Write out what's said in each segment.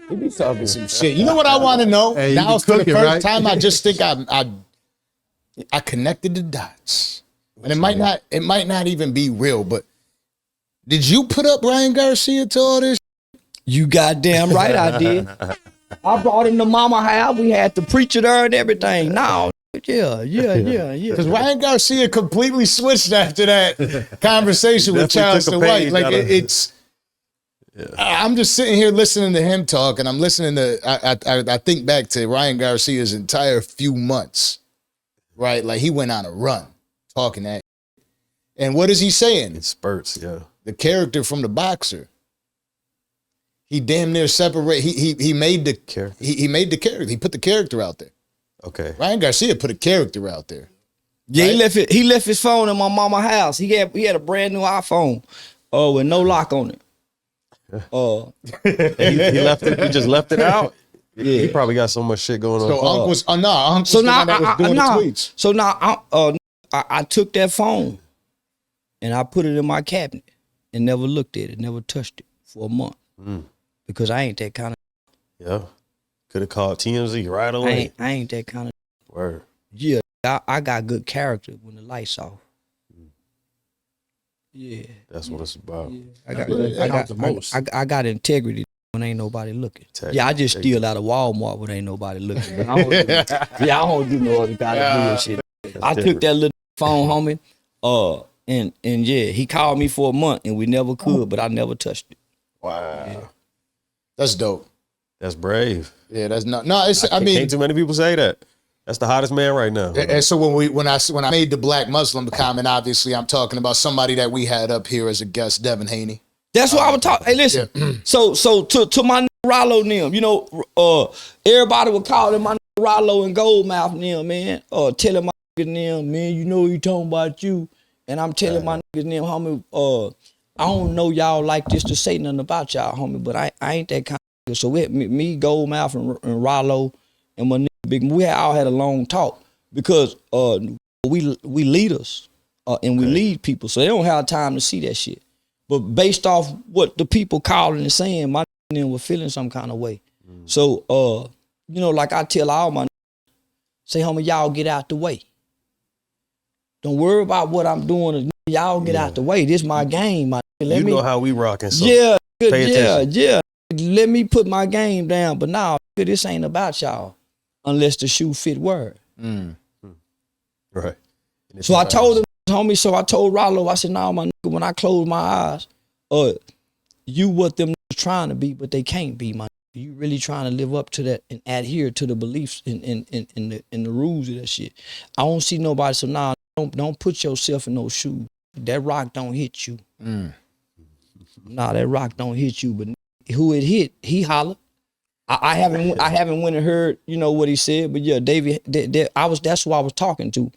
He be talking some shit. You know what I want to know? Hey, now for the first right? time, I just think I connected the dots. And it might not even be real, but did you put up Ryan Garcia to all this? You goddamn right I did. I brought him to mama house. We had the preacher there and everything. No, yeah. Because Ryan Garcia completely switched after that conversation with Charleston White. Like it's. Yeah. I'm just sitting here listening to him talk, and I'm listening to. I think back to Ryan Garcia's entire few months, right? Like he went on a run talking that. And what is he saying? In spurts, yeah. The character from the boxer. He damn near separate. He made the character. He made the character. He put the character out there. Okay. Ryan Garcia put a character out there. Yeah, right? he left his phone in my mama house. He had a brand new iPhone, with no lock on it. He left it. He just left it out. Yeah, he probably got so much shit going on. So Uncle's the one that was doing the tweets. So now I took that phone and I put it in my cabinet and never looked at it, never touched it for a month because I ain't that kind of. Yeah, could have called TMZ right away. I ain't that kind of. Word. Yeah, I got good character when the lights off. Yeah, that's what it's about. Yeah. I got integrity when ain't nobody looking. Yeah, I just steal out of Walmart when ain't nobody looking. But I don't do no other kind of bullshit. I took that little phone, homie, and yeah, he called me for a month and we never could, but I never touched it. Wow, yeah. That's dope. That's brave. Yeah, that's not. No, it's. I mean, ain't too many people say that. That's the hottest man right now. And so when I made the black Muslim comment, obviously I'm talking about somebody that we had up here as a guest, Devin Haney. That's what I was talking. Hey, listen. Yeah. So to my nigga Rollo and them, you know, everybody would call him my nigga Rollo and Goldmouth and them, man. Telling my niggas and them, man, you know he talking about you. And I'm telling my niggas and them, homie, I don't know y'all like this to say nothing about y'all, homie, but I ain't that kind of nigga. So me, Goldmouth and Rollo and my nigga Big, we all had a long talk because we leaders and we lead people, so they don't have time to see that shit. But based off what the people calling and saying, my niggas were feeling some kind of way. So you know, like I tell all my say, homie, y'all get out the way. Don't worry about what I'm doing. Y'all get out the way. This my game. You know how we rocking. So yeah. Attention. Let me put my game down. But now this ain't about y'all. Unless the shoe fit word. Right. So I told him, homie, so I told Rollo, I said, nah, my nigga, when I close my eyes, you what them trying to be, but they can't be, my nigga. You really trying to live up to that and adhere to the beliefs in the rules of that shit. I don't see nobody, so nah, don't put yourself in those shoes. That rock don't hit you. Nah, that rock don't hit you, but who it hit, he hollered. I haven't went and heard, you know, what he said, but yeah, David, that's who I was talking to,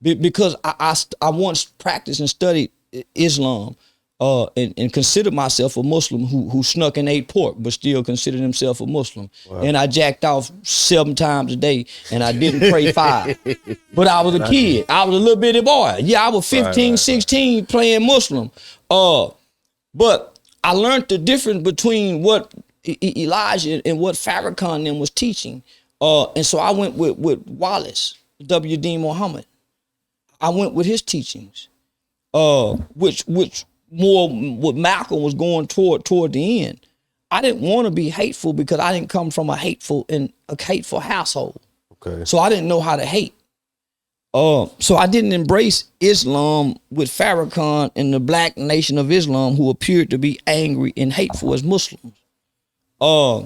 because I once practiced and studied Islam, and considered myself a Muslim who snuck and ate pork, but still considered himself a Muslim. Wow. And I jacked off 7 times a day, and I didn't pray 5. But I was a kid. I was a little bitty boy. Yeah, I was 15, 16 playing Muslim. But I learned the difference between what Elijah and what Farrakhan them was teaching. And so I went with Wallace, W.D. Muhammad. I went with his teachings, which more what Malcolm was going toward the end. I didn't want to be hateful because I didn't come from a hateful household. Okay. So I didn't know how to hate. So I didn't embrace Islam with Farrakhan and the Black Nation of Islam, who appeared to be angry and hateful as Muslims. I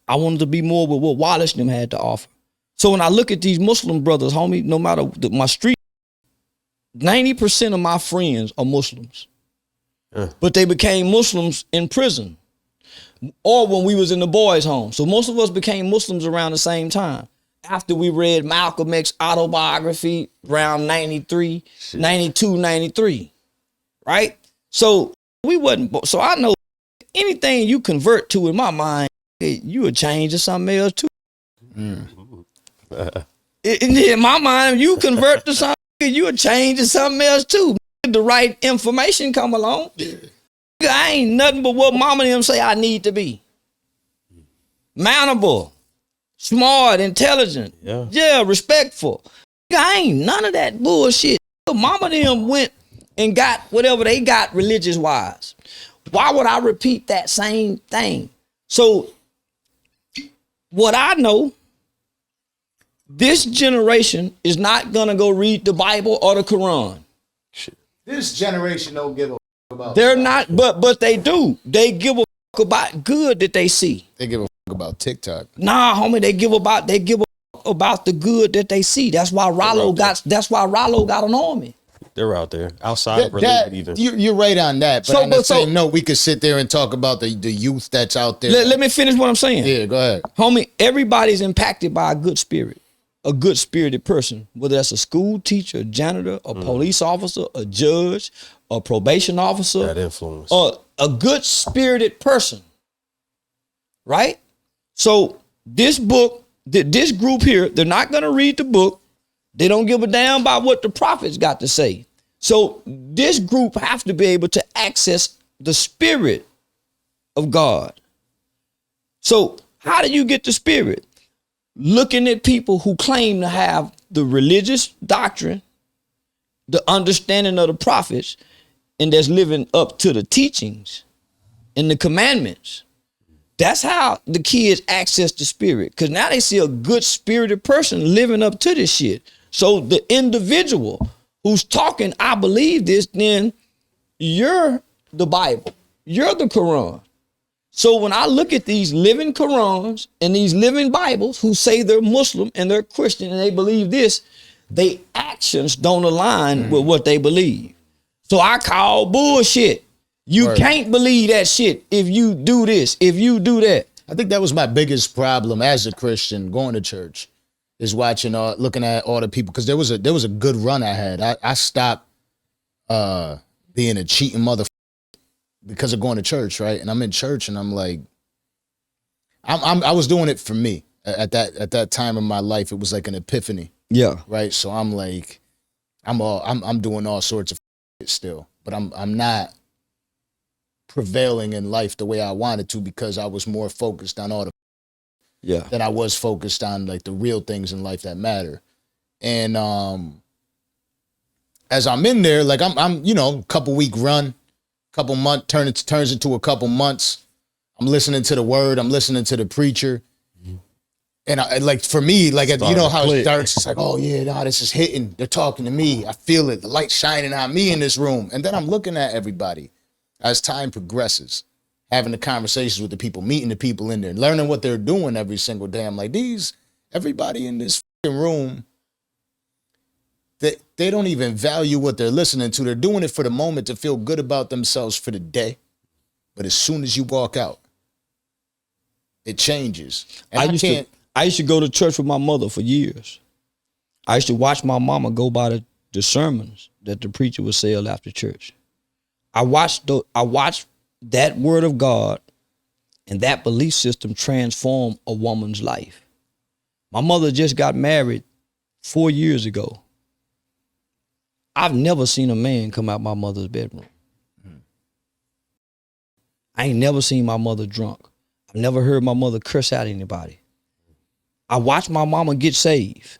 wanted to be more with what Wallace them had to offer. So when I look at these Muslim brothers, homie, no matter my street, 90% of my friends are Muslims. But they became Muslims in prison or when we was in the boys' home. So most of us became Muslims around the same time. After we read Malcolm X's autobiography around 93, 92, 93, right? So so I know anything you convert to, in my mind, you would change to something else too. In my mind, you convert to something, you would change to something else too. The right information come along. I ain't nothing but what mama and them say I need to be. mannerable, smart, intelligent, respectful. I ain't none of that bullshit. Mama them went and got whatever they got religious wise. Why would I repeat that same thing? So what I know, this generation is not gonna go read the Bible or the Quran. This generation don't give a fuck about. They're not, but they do. They give a fuck about good that they see. They give a fuck about TikTok. Nah, homie, they give a fuck about the good that they see. That's why Rollo got an army. They're out there outside of religion even. You're right on that. But on the same note, we could sit there and talk about the youth that's out there. Let me finish what I'm saying. Yeah, go ahead. Homie, everybody's impacted by a good spirit, a good spirited person, whether that's a school teacher, a janitor, a police officer, a judge, a probation officer. That influence. Or a good spirited person, right? So this book, this group here, they're not going to read the book. They don't give a damn about what the prophets got to say. So this group have to be able to access the spirit of God. So how do you get the spirit? Looking at people who claim to have the religious doctrine, the understanding of the prophets, and that's living up to the teachings and the commandments. That's how the kids access the spirit. Because now they see a good spirited person living up to this shit. So the individual who's talking, I believe this, then you're the Bible. You're the Quran. So when I look at these living Qurans and these living Bibles who say they're Muslim and they're Christian and they believe this, their actions don't align with what they believe. So I call bullshit. You can't believe that shit if you do this, if you do that. I think that was my biggest problem as a Christian going to church, is watching, looking at all the people, because there was a good run I had. I stopped being a cheating motherfucker because of going to church, right? And I'm in church, and I'm like, I was doing it for me at that time in my life. It was like an epiphany, right? So I'm like, I'm doing all sorts of shit still, but I'm not prevailing in life the way I wanted to, because I was more focused on all the than I was focused on like the real things in life that matter. And as I'm in there, like I'm couple week run, couple month turns into a couple months. I'm listening to the word, I'm listening to the preacher. And I, like for me, like you know how it starts, it's like, oh yeah, nah, this is hitting. They're talking to me. I feel it. The light shining on me in this room. And then I'm looking at everybody as time progresses, having the conversations with the people, meeting the people in there, learning what they're doing every single day. I'm like, everybody in this fucking room, they don't even value what they're listening to. They're doing it for the moment to feel good about themselves for the day. But as soon as you walk out, it changes. And I used to go to church with my mother for years. I used to watch my mama go by the sermons that the preacher would say after church. I watched that word of God and that belief system transform a woman's life. My mother just got married 4 years ago. I've never seen a man come out my mother's bedroom. I ain't never seen my mother drunk. I've never heard my mother curse out anybody. I watched my mama get saved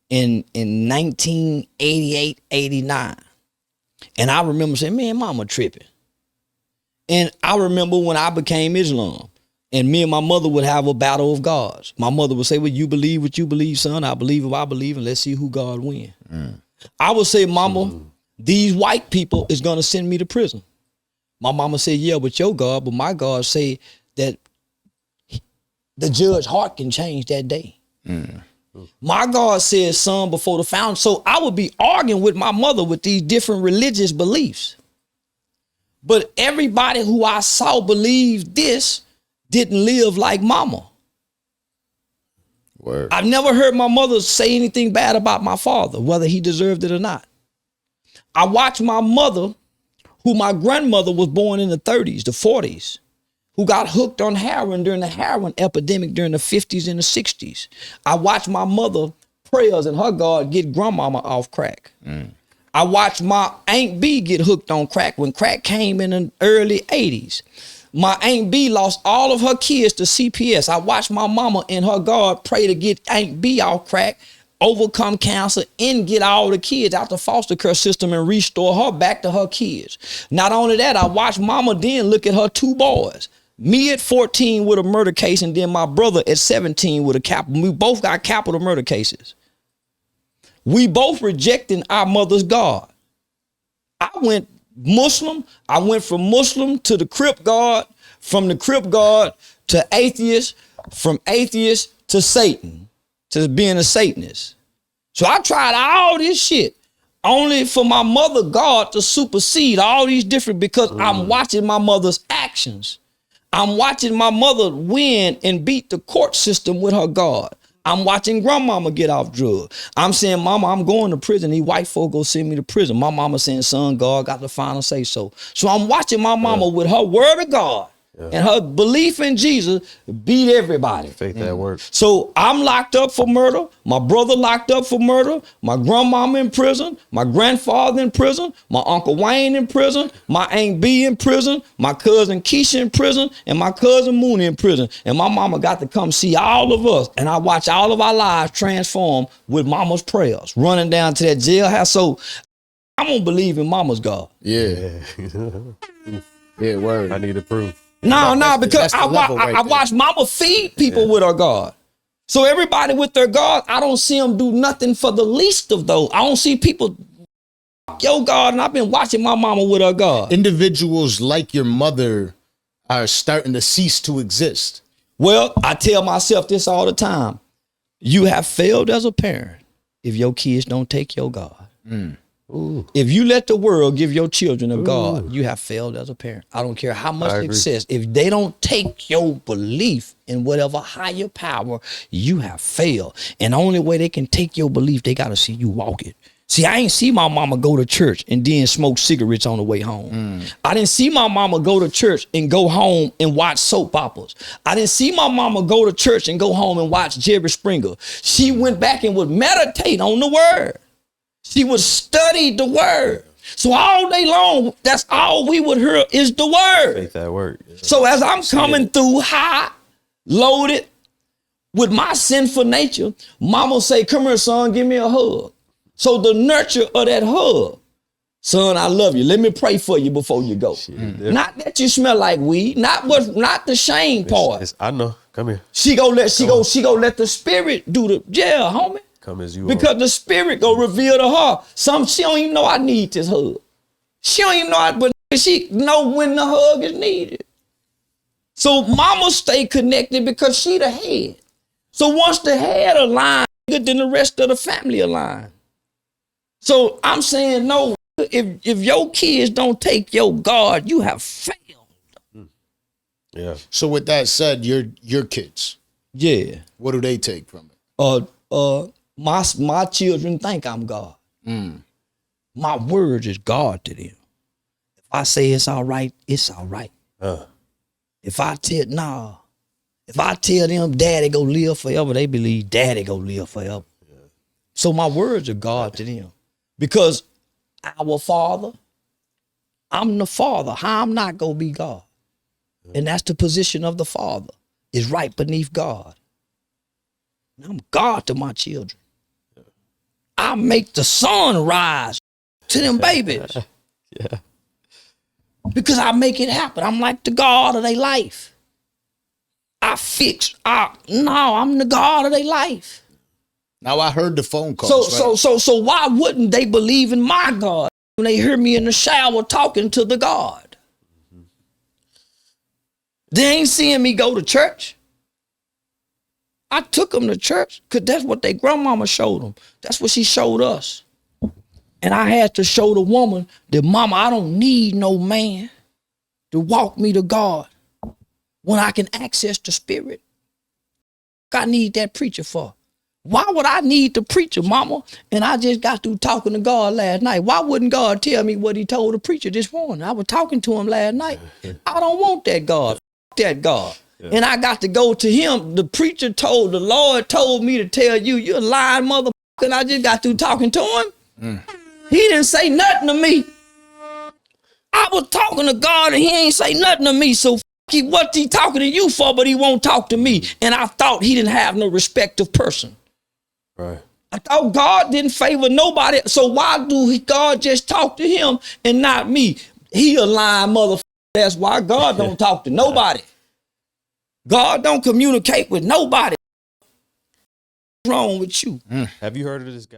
in 1988, 89. And I remember saying, man, mama tripping. And I remember when I became Islam and me and my mother would have a battle of gods. My mother would say, well, you believe what you believe, son. I believe what I believe, and let's see who God win. I would say, mama, these white people is going to send me to prison. My mama said, yeah, but your God, but my God say that the judge's heart can change that day. My God said, son, before the fountain. So I would be arguing with my mother with these different religious beliefs. But everybody who I saw believe this didn't live like mama. Word. I've never heard my mother say anything bad about my father, whether he deserved it or not. I watched my mother, who my grandmother was born in the 30s, the 40s, who got hooked on heroin during the heroin epidemic during the 50s and the 60s. I watched my mother prayers and her God get grandmama off crack. I watched my Aunt B get hooked on crack when crack came in the early 80s. My Aunt B lost all of her kids to CPS. I watched my mama and her God pray to get Aunt B off crack, overcome cancer, and get all the kids out the foster care system and restore her back to her kids. Not only that, I watched mama then look at her 2 boys. Me at 14 with a murder case, and then my brother at 17 with a capital. We both got capital murder cases. We both rejecting our mother's God. I went Muslim. I went from Muslim to the Crip God, from the Crip God to atheist, from atheist to Satan, to being a Satanist. So I tried all this shit only for my mother God to supersede all these different, because I'm watching my mother's actions. I'm watching my mother win and beat the court system with her God. I'm watching grandmama get off drugs. I'm saying, mama, I'm going to prison. These white folk go send me to prison. My mama saying, son, God got the final say so. So I'm watching my mama with her word of God and her belief in Jesus beat everybody. Faith that works. So I'm locked up for murder. My brother locked up for murder. My grandmama in prison. My grandfather in prison. My Uncle Wayne in prison. My Aunt B in prison. My cousin Keisha in prison. And my cousin Mooney in prison. And my mama got to come see all of us. And I watch all of our lives transform with mama's prayers, running down to that jailhouse. So I'm going to believe in mama's God. Yeah. Yeah, word. I need to prove. No, because I right watch mama feed people with her God. So everybody with their God, I don't see them do nothing for the least of those. I don't see people, yo God, and I've been watching my mama with her God. Individuals like your mother are starting to cease to exist. Well, I tell myself this all the time. You have failed as a parent if your kids don't take your God. If you let the world give your children a God, you have failed as a parent. I don't care how much success. If they don't take your belief in whatever higher power, you have failed. And the only way they can take your belief, they got to see you walk it. See, I ain't see my mama go to church and then smoke cigarettes on the way home. I didn't see my mama go to church and go home and watch soap operas. I didn't see my mama go to church and go home and watch Jerry Springer. She went back and would meditate on the word. She would study the word. So all day long, that's all we would hear is the word. Faith that work. So as I'm coming through high, loaded with my sinful nature, mama say, come here, son, give me a hug. So the nurture of that hug, son, I love you. Let me pray for you before you go. Not that you smell like weed, not the shame part. I know. Come here. She go let the spirit do the homie. Come as you because are. the spirit go reveal to her. She don't even know I need this hug. She don't even know but she know when the hug is needed. So mama stay connected because she the head. So once the head align, then the rest of the family align. So I'm saying, no, if your kids don't take your God, you have failed. Yeah. So with that said, your kids, what do they take from it? My children think I'm God. My word is God to them. If I say it's all right, it's all right. If I tell them daddy go live forever, they believe daddy go live forever. So my words are God to them. Because our Father, I'm the Father. How I'm not gonna be God? And that's the position of the Father, is right beneath God. I'm God to my children. I make the sun rise to them babies. Because I make it happen. I'm like the God of their life. I'm the God of their life. Now I heard the phone calls. So why wouldn't they believe in my God when they hear me in the shower talking to the God? They ain't seeing me go to church. I took them to church because that's what their grandmama showed them. That's what she showed us. And I had to show the woman that, mama, I don't need no man to walk me to God when I can access the spirit. I need that preacher for. Why would I need the preacher, mama? And I just got through talking to God last night. Why wouldn't God tell me what he told the preacher this morning? I was talking to him last night. I don't want that God. That God. And I got to go to him. The preacher the Lord told me to tell you, you're a lying motherfucker. And I just got through talking to him. He didn't say nothing to me. I was talking to God and he ain't say nothing to me. So what he talking to you for, but he won't talk to me. And I thought he didn't have no respect of person. Right. I thought God didn't favor nobody. So why do God just talk to him and not me? He a lying motherfucker. That's why God don't talk to nobody. God don't communicate with nobody. What's wrong with you? Have you heard of this guy?